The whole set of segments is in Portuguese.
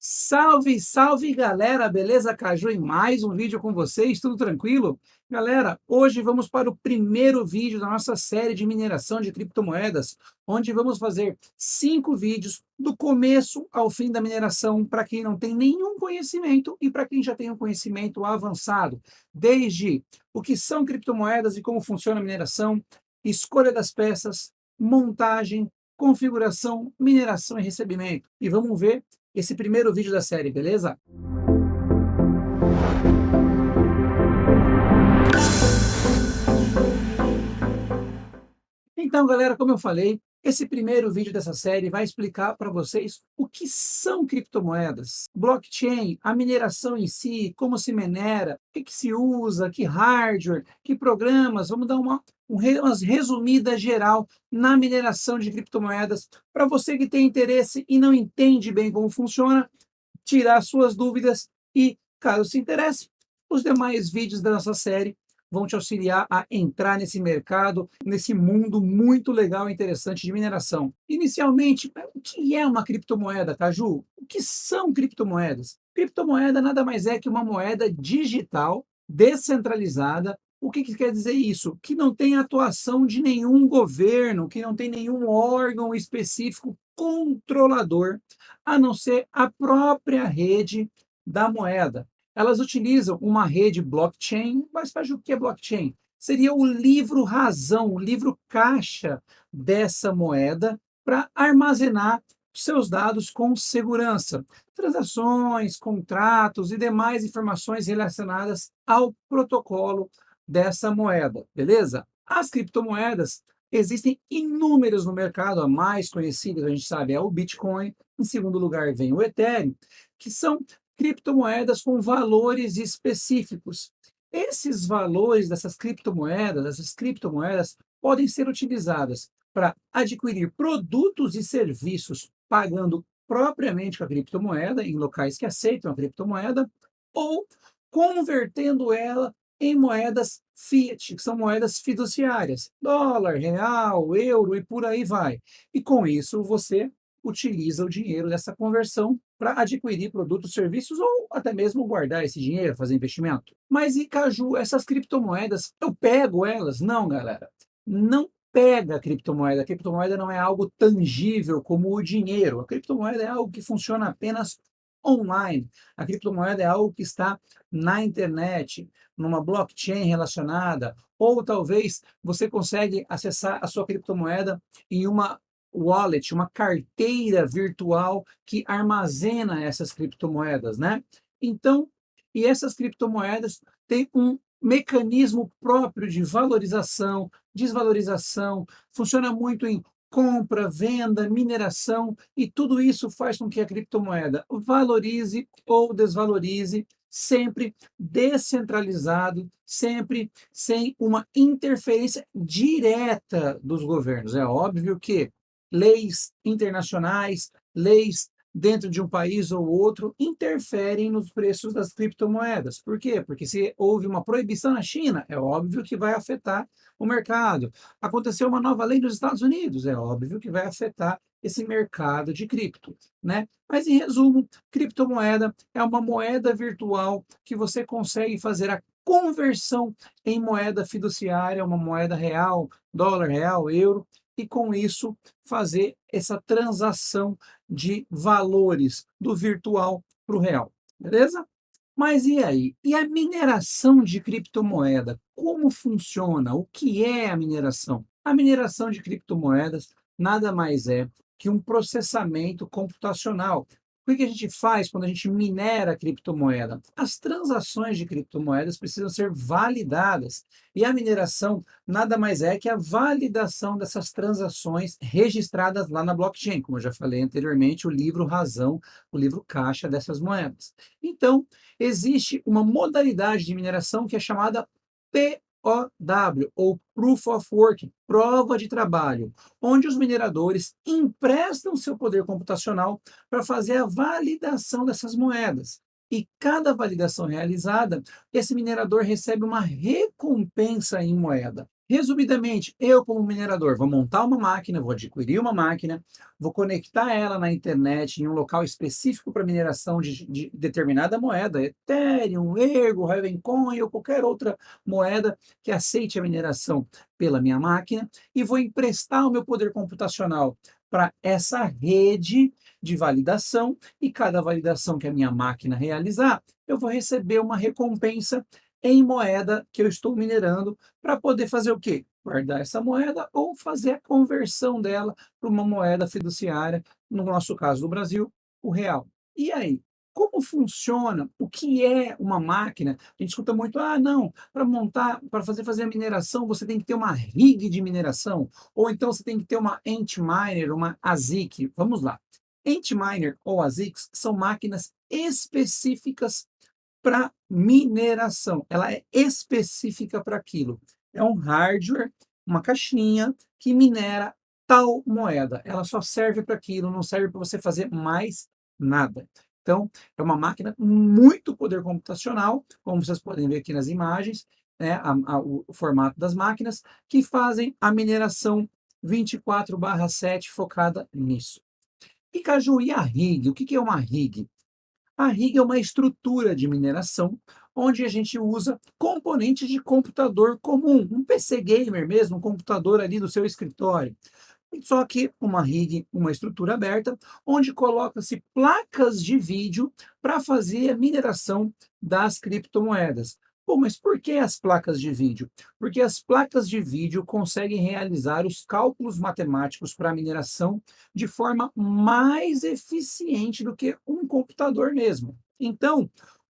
Salve, salve galera, beleza? Caju em mais um vídeo com vocês, tudo tranquilo? Galera, hoje vamos para o primeiro vídeo da nossa série de mineração de criptomoedas, onde vamos fazer 5 vídeos do começo ao fim da mineração para quem não tem nenhum conhecimento e para quem já tem um conhecimento avançado, desde o que são criptomoedas e como funciona a mineração, escolha das peças, montagem, configuração, mineração e recebimento. E vamos ver esse primeiro vídeo da série, beleza? Então, galera, como eu falei, esse primeiro vídeo dessa série vai explicar para vocês o que são criptomoedas, blockchain, a mineração em si, como se minera, o que se usa, que hardware, que programas. Vamos dar umas resumida geral na mineração de criptomoedas para você que tem interesse e não entende bem como funciona, tirar suas dúvidas e, caso se interesse, os demais vídeos da nossa série vão te auxiliar a entrar nesse mercado, nesse mundo muito legal e interessante de mineração. Inicialmente, o que é uma criptomoeda, Caju? O que são criptomoedas? Criptomoeda nada mais é que uma moeda digital, descentralizada. O que quer dizer isso? Que não tem atuação de nenhum governo, que não tem nenhum órgão específico controlador, a não ser a própria rede da moeda. Elas utilizam uma rede blockchain, mas faz o que é blockchain? Seria o livro razão, o livro caixa dessa moeda para armazenar seus dados com segurança. Transações, contratos e demais informações relacionadas ao protocolo dessa moeda, beleza? As criptomoedas existem inúmeras no mercado, a mais conhecida, a gente sabe, é o Bitcoin. Em segundo lugar vem o Ethereum, que são criptomoedas com valores específicos. Esses valores dessas criptomoedas podem ser utilizadas para adquirir produtos e serviços pagando propriamente com a criptomoeda em locais que aceitam a criptomoeda ou convertendo ela em moedas fiat, que são moedas fiduciárias, dólar, real, euro e por aí vai. E com isso você utiliza o dinheiro dessa conversão para adquirir produtos, serviços ou até mesmo guardar esse dinheiro, fazer investimento. Mas e Caju, essas criptomoedas, eu pego elas? Não, galera. Não pega a criptomoeda. A criptomoeda não é algo tangível como o dinheiro. A criptomoeda é algo que funciona apenas online. A criptomoeda é algo que está na internet, numa blockchain relacionada, ou talvez você consegue acessar a sua criptomoeda em uma wallet, uma carteira virtual que armazena essas criptomoedas, né? Então, e essas criptomoedas têm um mecanismo próprio de valorização, desvalorização, funciona muito em compra, venda, mineração, e tudo isso faz com que a criptomoeda valorize ou desvalorize, sempre descentralizado, sempre sem uma interferência direta dos governos. É óbvio que leis internacionais, leis dentro de um país ou outro, interferem nos preços das criptomoedas. Por quê? Porque se houve uma proibição na China, é óbvio que vai afetar o mercado. Aconteceu uma nova lei nos Estados Unidos, é óbvio que vai afetar esse mercado de cripto, né? Mas, em resumo, criptomoeda é uma moeda virtual que você consegue fazer a conversão em moeda fiduciária, uma moeda real, dólar, real, euro, e com isso fazer essa transação de valores do virtual para o real, beleza? Mas e aí? E a mineração de criptomoeda? Como funciona? O que é a mineração? A mineração de criptomoedas nada mais é que um processamento computacional. O que a gente faz quando a gente minera a criptomoeda? As transações de criptomoedas precisam ser validadas. E a mineração nada mais é que a validação dessas transações registradas lá na blockchain, como eu já falei anteriormente, o livro razão, o livro caixa dessas moedas. Então, existe uma modalidade de mineração que é chamada POW, ou Proof of Work, prova de trabalho, onde os mineradores emprestam seu poder computacional para fazer a validação dessas moedas. E cada validação realizada, esse minerador recebe uma recompensa em moeda. Resumidamente, eu como minerador vou montar uma máquina, vou adquirir uma máquina, vou conectar ela na internet em um local específico para mineração de determinada moeda, Ethereum, Ergo, Ravencoin ou qualquer outra moeda que aceite a mineração pela minha máquina, e vou emprestar o meu poder computacional para essa rede de validação, e cada validação que a minha máquina realizar, eu vou receber uma recompensa em moeda que eu estou minerando para poder fazer o quê? Guardar essa moeda ou fazer a conversão dela para uma moeda fiduciária, no nosso caso do Brasil, o real. E aí, como funciona? O que é uma máquina? A gente escuta muito, ah, não, para montar, para fazer a mineração, você tem que ter uma rig de mineração, ou então você tem que ter uma Antminer, uma ASIC. Vamos lá. Antminer ou ASICs são máquinas específicas para mineração, ela é específica para aquilo. É um hardware, uma caixinha que minera tal moeda. Ela só serve para aquilo, não serve para você fazer mais nada. Então, é uma máquina com muito poder computacional, como vocês podem ver aqui nas imagens, né, o formato das máquinas, que fazem a mineração 24/7 focada nisso. E Caju, e a rig? O que é uma rig? A rig é uma estrutura de mineração onde a gente usa componentes de computador comum, um PC gamer mesmo, um computador ali do seu escritório. Só que uma rig, uma estrutura aberta, onde coloca-se placas de vídeo para fazer a mineração das criptomoedas. Pô, mas por que as placas de vídeo? Porque as placas de vídeo conseguem realizar os cálculos matemáticos para a mineração de forma mais eficiente do que um computador mesmo. Então,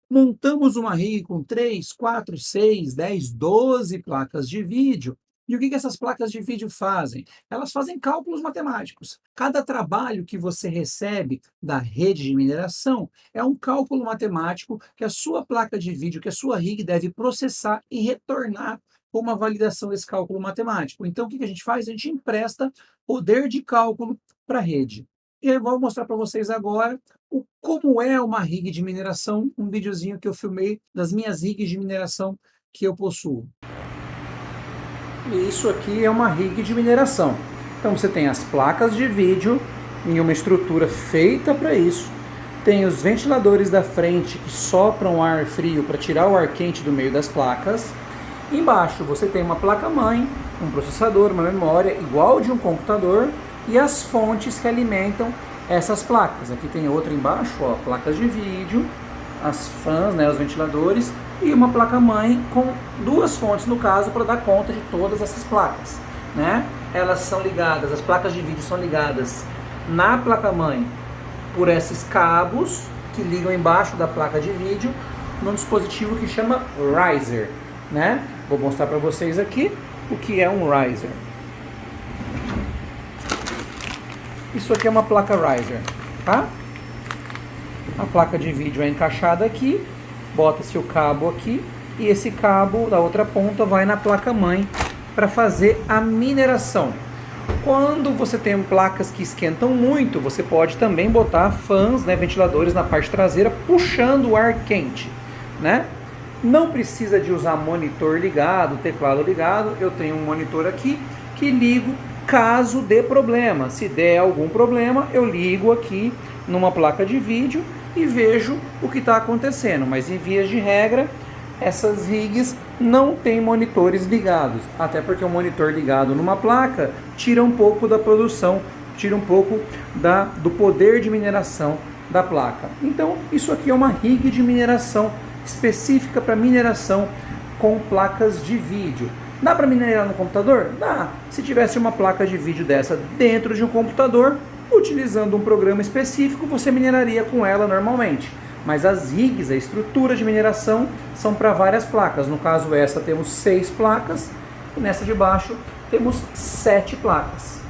montamos uma rig com 3, 4, 6, 10, 12 placas de vídeo. E o que essas placas de vídeo fazem? Elas fazem cálculos matemáticos. Cada trabalho que você recebe da rede de mineração é um cálculo matemático que a sua placa de vídeo, que a sua rig deve processar e retornar com uma validação desse cálculo matemático. Então, o que a gente faz? A gente empresta poder de cálculo para a rede. E eu vou mostrar para vocês agora como é uma rig de mineração, um videozinho que eu filmei das minhas rigs de mineração que eu possuo. E isso aqui é uma rig de mineração. Então você tem as placas de vídeo em uma estrutura feita para isso. Tem os ventiladores da frente que sopram ar frio para tirar o ar quente do meio das placas. Embaixo você tem uma placa-mãe, um processador, uma memória igual de um computador e as fontes que alimentam essas placas. Aqui tem outra embaixo, ó, placas de vídeo, as fãs, né, os ventiladores, e uma placa-mãe com duas fontes, no caso, para dar conta de todas essas placas, né? Elas são ligadas, as placas de vídeo são ligadas na placa-mãe por esses cabos que ligam embaixo da placa de vídeo num dispositivo que chama riser, né? Vou mostrar para vocês aqui o que é um riser. Isso aqui é uma placa riser, tá? A placa de vídeo é encaixada aqui, bota-se o cabo aqui e esse cabo da outra ponta vai na placa-mãe para fazer a mineração. Quando você tem placas que esquentam muito, você pode também botar fãs, né, ventiladores na parte traseira puxando o ar quente, né? Não precisa de usar monitor ligado, teclado ligado. Eu tenho um monitor aqui que ligo caso dê problema. Se der algum problema, eu ligo aqui numa placa de vídeo e vejo o que está acontecendo. Mas em vias de regra, essas rigs não têm monitores ligados, até porque o monitor ligado numa placa tira um pouco da produção, tira um pouco do poder de mineração da placa. Então, isso aqui é uma rig de mineração específica para mineração com placas de vídeo. Dá para minerar no computador? Dá. Se tivesse uma placa de vídeo dessa dentro de um computador, utilizando um programa específico, você mineraria com ela normalmente. Mas as rigs, a estrutura de mineração, são para várias placas. No caso, essa temos 6 placas e nessa de baixo temos 7 placas.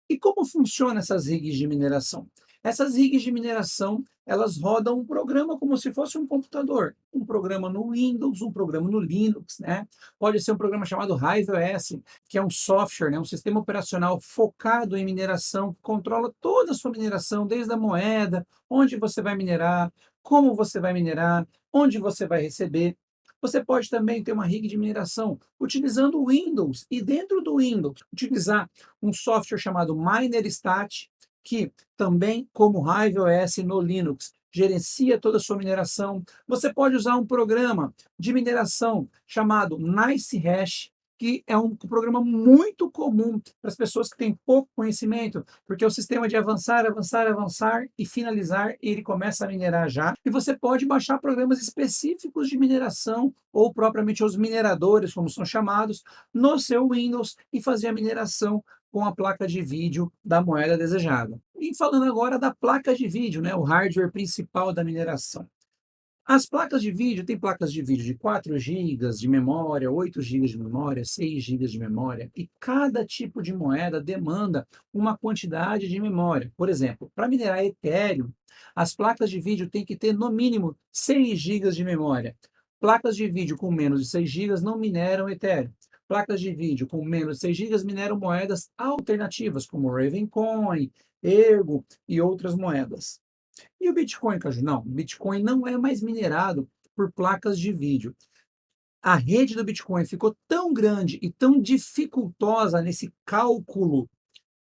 E como funcionam essas rigs de mineração? Essas rigs de mineração, elas rodam um programa como se fosse um computador. Um programa no Windows, um programa no Linux, né? Pode ser um programa chamado RiveOS, que é um software, né? Um sistema operacional focado em mineração, que controla toda a sua mineração, desde a moeda, onde você vai minerar, como você vai minerar, onde você vai receber. Você pode também ter uma rig de mineração utilizando o Windows e dentro do Windows utilizar um software chamado MinerStat, que também, como RiveOS no Linux, gerencia toda a sua mineração. Você pode usar um programa de mineração chamado NiceHash, que é um programa muito comum para as pessoas que têm pouco conhecimento, porque é o sistema de avançar, avançar, avançar e finalizar, e ele começa a minerar já. E você pode baixar programas específicos de mineração, ou propriamente os mineradores, como são chamados, no seu Windows e fazer a mineração com a placa de vídeo da moeda desejada. E falando agora da placa de vídeo, né, o hardware principal da mineração. As placas de vídeo, tem placas de vídeo de 4 gigas de memória, 8 gigas de memória, 6 gigas de memória, e cada tipo de moeda demanda uma quantidade de memória. Por exemplo, para minerar Ethereum, as placas de vídeo têm que ter no mínimo 6 gigas de memória. Placas de vídeo com menos de 6 gigas não mineram Ethereum. Placas de vídeo com menos de 6 gigas mineram moedas alternativas, como Ravencoin, Ergo e outras moedas. E o Bitcoin, Caju? Não, o Bitcoin não é mais minerado por placas de vídeo. A rede do Bitcoin ficou tão grande e tão dificultosa nesse cálculo,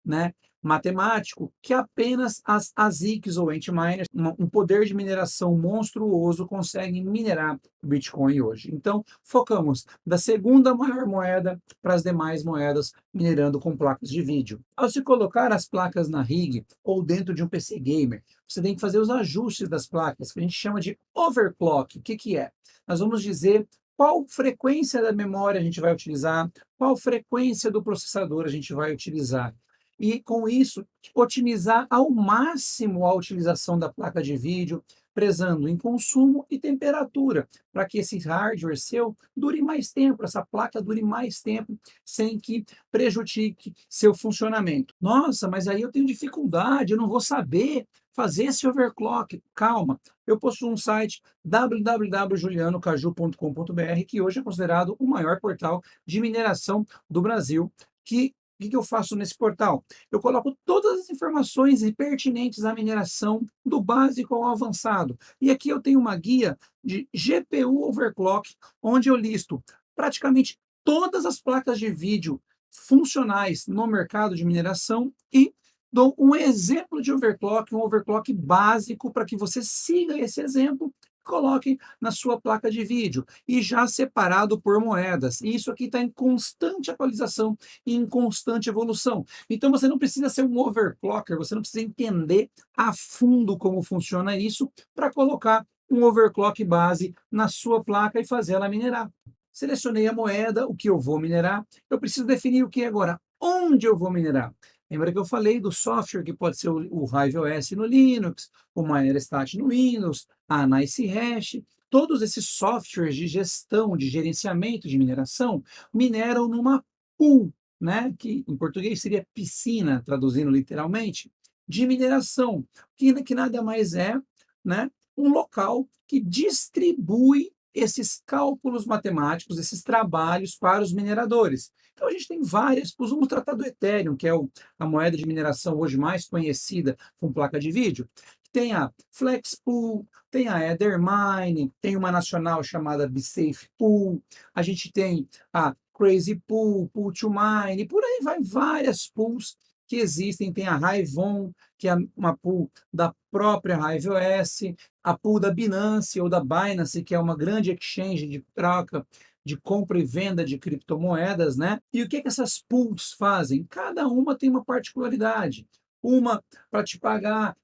né, matemático, que apenas as ASICs ou Antminers, um poder de mineração monstruoso, conseguem minerar o Bitcoin hoje. Então, focamos da segunda maior moeda para as demais moedas minerando com placas de vídeo. Ao se colocar as placas na rig ou dentro de um PC gamer, você tem que fazer os ajustes das placas, que a gente chama de overclock. O que que é? Nós vamos dizer qual frequência da memória a gente vai utilizar, qual frequência do processador a gente vai utilizar. E, com isso, otimizar ao máximo a utilização da placa de vídeo, prezando em consumo e temperatura, para que esse hardware seu dure mais tempo, essa placa dure mais tempo, sem que prejudique seu funcionamento. Nossa, mas aí eu tenho dificuldade, eu não vou saber fazer esse overclock. Calma, eu possuo um site www.julianocaju.com.br, que hoje é considerado o maior portal de mineração do Brasil, que o que eu faço nesse portal? Eu coloco todas as informações pertinentes à mineração, do básico ao avançado. E aqui eu tenho uma guia de GPU overclock, onde eu listo praticamente todas as placas de vídeo funcionais no mercado de mineração e dou um exemplo de overclock, um overclock básico para que você siga esse exemplo, coloque na sua placa de vídeo e já separado por moedas. E isso aqui está em constante atualização e em constante evolução. Então você não precisa ser um overclocker, você não precisa entender a fundo como funciona isso para colocar um overclock base na sua placa e fazer ela minerar. Selecionei a moeda, o que eu vou minerar. Eu preciso definir o que agora? Onde eu vou minerar? Lembra que eu falei do software que pode ser o RiveOS no Linux, o MinerStat no Windows, a NiceHash. Todos esses softwares de gestão, de gerenciamento de mineração, mineram numa pool, né, que em português seria piscina, traduzindo literalmente, de mineração, que nada mais é, né, um local que distribui esses cálculos matemáticos, esses trabalhos para os mineradores. Então a gente tem várias, vamos tratar do Ethereum, que é a moeda de mineração hoje mais conhecida com placa de vídeo. Tem a Flexpool, tem a Ethermine, tem uma nacional chamada BSafe Pool, a gente tem a Crazy Pool, Pool2Mine, por aí vai várias pools que existem. Tem a Hivon, que é uma pool da própria RiveOS, a pool da Binance ou da Binance, que é uma grande exchange de troca, de compra e venda de criptomoedas, né? E o que que essas pools fazem? Cada uma tem uma particularidade. Uma para te paga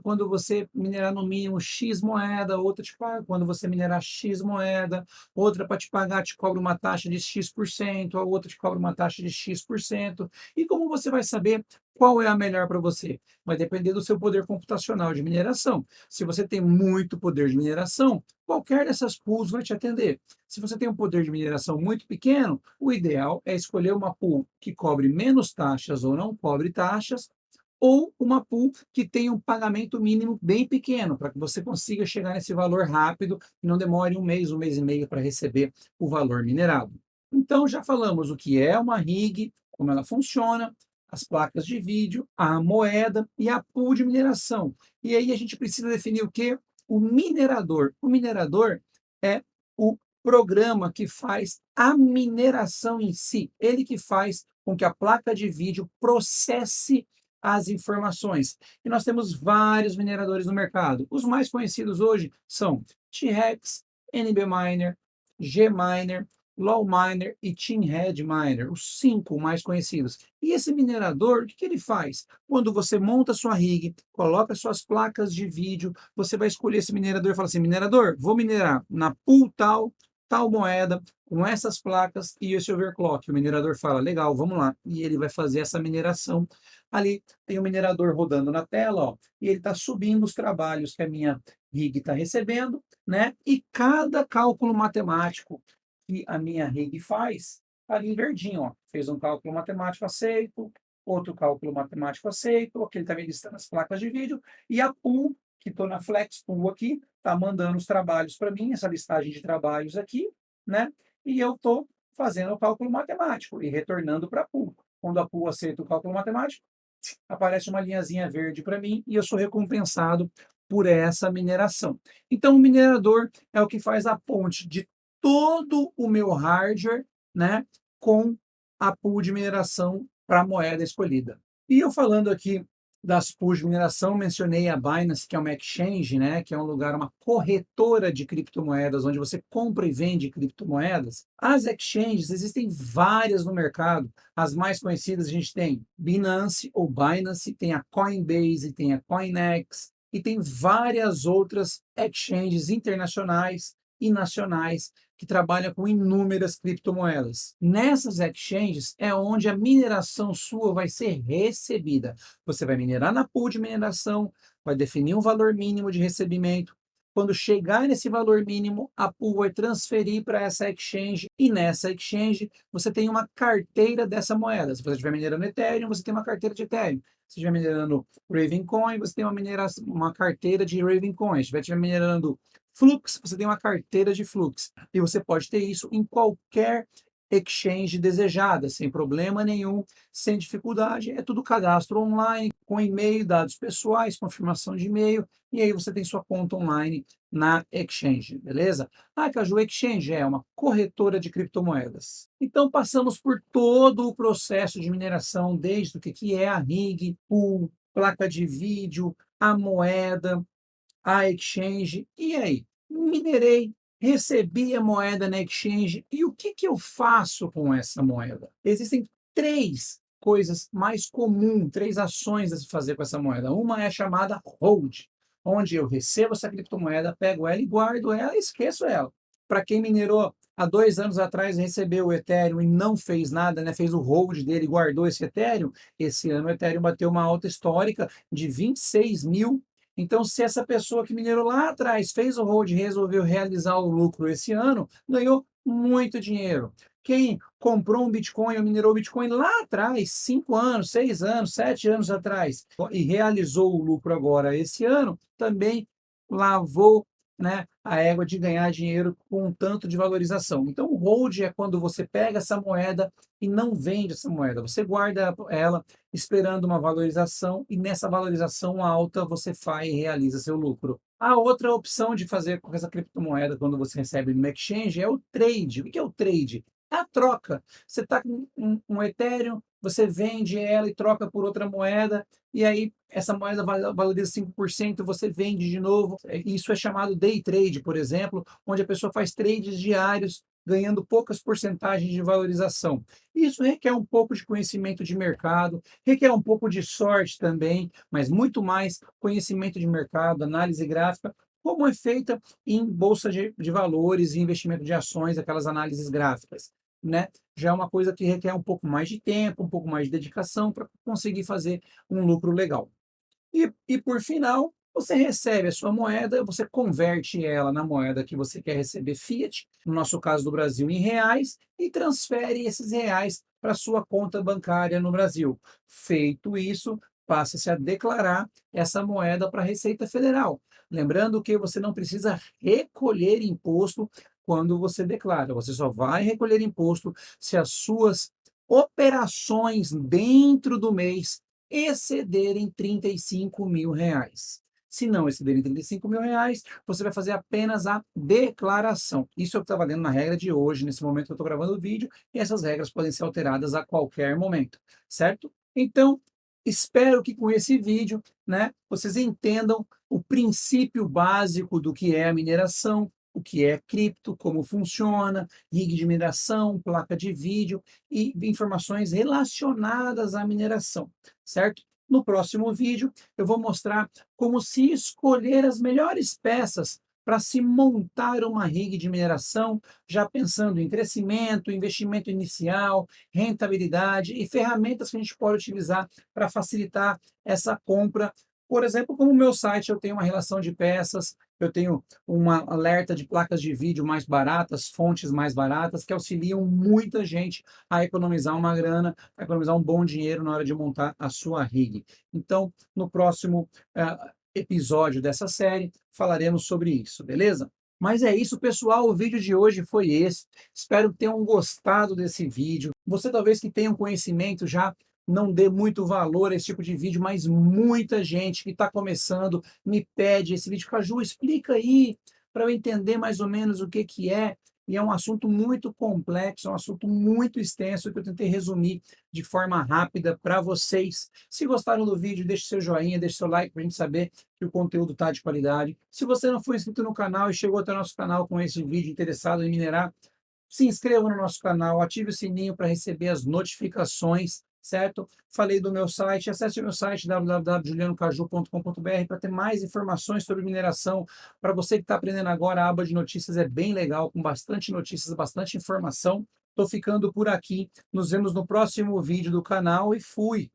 quando você minerar no mínimo X moeda, outra te paga quando você minerar X moeda, outra para te pagar te cobra uma taxa de X%, a outra te cobra uma taxa de X%. E como você vai saber qual é a melhor para você? Vai depender do seu poder computacional de mineração. Se você tem muito poder de mineração, qualquer dessas pools vai te atender. Se você tem um poder de mineração muito pequeno, o ideal é escolher uma pool que cobre menos taxas ou não cobre taxas, ou uma pool que tenha um pagamento mínimo bem pequeno, para que você consiga chegar nesse valor rápido e não demore um mês e meio para receber o valor minerado. Então, já falamos o que é uma rig, como ela funciona, as placas de vídeo, a moeda e a pool de mineração. E aí a gente precisa definir o que? O minerador. O minerador é o programa que faz a mineração em si, ele que faz com que a placa de vídeo processe as informações. E nós temos vários mineradores no mercado. Os mais conhecidos hoje são T-Rex, NB Miner, G-Miner, Low Miner e Tinhead Miner, os 5 mais conhecidos. E esse minerador, o que ele faz? Quando você monta sua rig, coloca suas placas de vídeo, você vai escolher esse minerador e fala assim, minerador, vou minerar na pool tal, tal moeda, com essas placas e esse overclock. O minerador fala, legal, vamos lá. E ele vai fazer essa mineração. Ali tem o minerador rodando na tela, ó, e ele está subindo os trabalhos que a minha rig está recebendo, né? E cada cálculo matemático que a minha rig faz, tá ali em verdinho, ó. Fez um cálculo matemático aceito, outro cálculo matemático aceito, aqui ele está me listando as placas de vídeo, e a pool, que estou na Flex Pool aqui, está mandando os trabalhos para mim, essa listagem de trabalhos aqui, né? E eu estou fazendo o cálculo matemático e retornando para a pool. Quando a pool aceita o cálculo matemático, aparece uma linhazinha verde para mim e eu sou recompensado por essa mineração. Então, o minerador é o que faz a ponte de todo o meu hardware, né, com a pool de mineração para a moeda escolhida. E eu falando aqui das pools de mineração, mencionei a Binance, que é uma exchange, né, que é um lugar, uma corretora de criptomoedas, onde você compra e vende criptomoedas. As exchanges, existem várias no mercado. As mais conhecidas a gente tem Binance ou Binance, tem a Coinbase, tem a Coinex, e tem várias outras exchanges internacionais e nacionais que trabalham com inúmeras criptomoedas. Nessas exchanges é onde a mineração sua vai ser recebida. Você vai minerar na pool de mineração, vai definir um valor mínimo de recebimento. Quando chegar nesse valor mínimo, a pool vai transferir para essa exchange e nessa exchange você tem uma carteira dessa moeda. Se você estiver minerando Ethereum, você tem uma carteira de Ethereum. Se estiver minerando Ravencoin, você tem uma carteira de Ravencoin. Se estiver minerando Flux, você tem uma carteira de Flux. E você pode ter isso em qualquer exchange desejada, sem problema nenhum, sem dificuldade. É tudo cadastro online, com e-mail, dados pessoais, confirmação de e-mail, e aí você tem sua conta online na exchange, beleza? A Caju Exchange é uma corretora de criptomoedas. Então, passamos por todo o processo de mineração, desde o que é a rig, pool, placa de vídeo, a moeda, a exchange. E aí? Minerei, recebi a moeda na exchange. E o que eu faço com essa moeda? Existem três coisas mais comuns, três ações a se fazer com essa moeda. Uma é chamada hold, onde eu recebo essa criptomoeda, pego ela e guardo ela e esqueço ela. Para quem minerou há 2 anos atrás, recebeu o Ethereum e não fez nada, né? Fez o hold dele e guardou esse Ethereum, esse ano o Ethereum bateu uma alta histórica de 26 mil. Então, se essa pessoa que minerou lá atrás fez o hold e resolveu realizar o lucro esse ano, ganhou muito dinheiro. Quem comprou um Bitcoin ou minerou Bitcoin lá atrás, 5 anos, 6 anos, 7 anos atrás, e realizou o lucro agora esse ano, também lavou, né, a égua de ganhar dinheiro com um tanto de valorização. Então, o hold é quando você pega essa moeda e não vende essa moeda. Você guarda ela esperando uma valorização e nessa valorização alta você faz e realiza seu lucro. A outra opção de fazer com essa criptomoeda quando você recebe no exchange é o trade. O que é o trade? É a troca. Você está com um Ethereum, você vende ela e troca por outra moeda, e aí essa moeda valoriza 5%, você vende de novo. Isso é chamado day trade, por exemplo, onde a pessoa faz trades diários, ganhando poucas porcentagens de valorização. Isso requer um pouco de conhecimento de mercado, requer um pouco de sorte também, mas muito mais conhecimento de mercado, análise gráfica, como é feita em bolsa de valores e investimento de ações, aquelas análises gráficas, né? Já é uma coisa que requer um pouco mais de tempo, um pouco mais de dedicação para conseguir fazer um lucro legal. E por final, você recebe a sua moeda, você converte ela na moeda que você quer receber fiat, no nosso caso do Brasil, em reais, e transfere esses reais para a sua conta bancária no Brasil. Feito isso, passa-se a declarar essa moeda para a Receita Federal. Lembrando que você não precisa recolher imposto quando você declara, você só vai recolher imposto se as suas operações dentro do mês excederem R$ 35 mil. Se não excederem R$ 35.000, você vai fazer apenas a declaração. Isso é o que está valendo na regra de hoje, nesse momento que eu estou gravando o vídeo, e essas regras podem ser alteradas a qualquer momento, certo? Então, espero que com esse vídeo, né, vocês entendam o princípio básico do que é a mineração, o que é cripto, como funciona, rig de mineração, placa de vídeo e informações relacionadas à mineração, certo? No próximo vídeo, eu vou mostrar como se escolher as melhores peças para se montar uma rig de mineração, já pensando em crescimento, investimento inicial, rentabilidade e ferramentas que a gente pode utilizar para facilitar essa compra. Por exemplo, como o meu site, eu tenho uma relação de peças, eu tenho uma alerta de placas de vídeo mais baratas, fontes mais baratas, que auxiliam muita gente a economizar uma grana, a economizar um bom dinheiro na hora de montar a sua rig. Então, no próximo episódio dessa série, falaremos sobre isso, beleza? Mas é isso, pessoal. O vídeo de hoje foi esse. Espero que tenham gostado desse vídeo. Você talvez que tenha um conhecimento já não dê muito valor a esse tipo de vídeo, mas muita gente que está começando me pede esse vídeo. Caju, explica aí para eu entender mais ou menos o que que é. E é um assunto muito complexo, é um assunto muito extenso que eu tentei resumir de forma rápida para vocês. Se gostaram do vídeo, deixe seu joinha, deixe seu like para a gente saber que o conteúdo está de qualidade. Se você não for inscrito no canal e chegou até o nosso canal com esse vídeo interessado em minerar, se inscreva no nosso canal, ative o sininho para receber as notificações, certo? Falei do meu site, acesse o meu site www.julianocaju.com.br para ter mais informações sobre mineração. Para você que está aprendendo agora, a aba de notícias é bem legal, com bastante notícias, bastante informação. Estou ficando por aqui. Nos vemos no próximo vídeo do canal e fui!